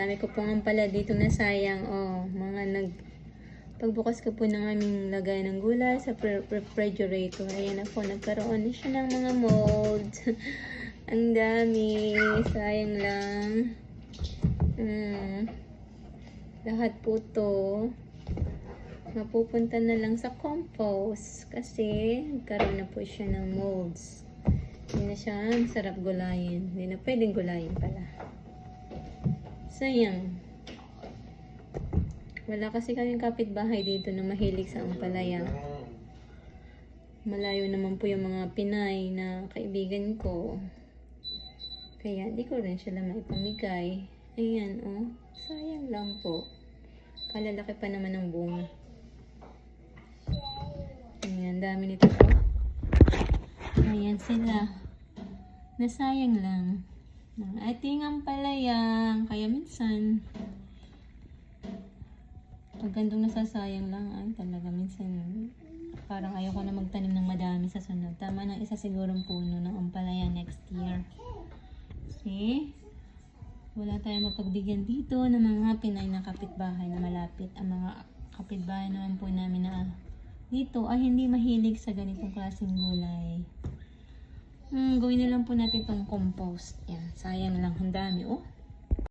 Dami ko pong ampala dito na sayang. Oh, pagbukas ko po ng aming lagay ng gulay sa refrigerator. Ayan na po, nagkaroon na siya ng mga molds. Ang dami. Sayang lang. Lahat po to mapupunta na lang sa compost kasi nagkaroon na po siya ng molds. Hindi na siya masarap gulayin. Hindi na pwedeng gulayin pala. Sayang. Wala kasi kaming kapitbahay dito na mahilig sa ampalaya. Malayo naman po yung mga Pinay na kaibigan ko. Kaya di ko rin sila maipamigay. Ayan, oh. Sayang lang po. Kalalaki pa naman ng bunga. Ayan, dami nito po. Ayan sila. Nasayang lang. Ng ating ampalaya. Kaya minsan, pag gandong nasasayang lang, ay talaga minsan, parang ayoko na magtanim ng madami sa sunod. Tama ng isa sigurong puno ng ampalaya next year. Okay? Wala tayong mapagbigyan dito ng mga Pinay na kapitbahay na malapit. Ang mga kapitbahay naman po namin na dito ay hindi mahilig sa ganitong klaseng gulay. Gawin na lang po natin itong compost. Yan, sayang lang. Ang dami, oh.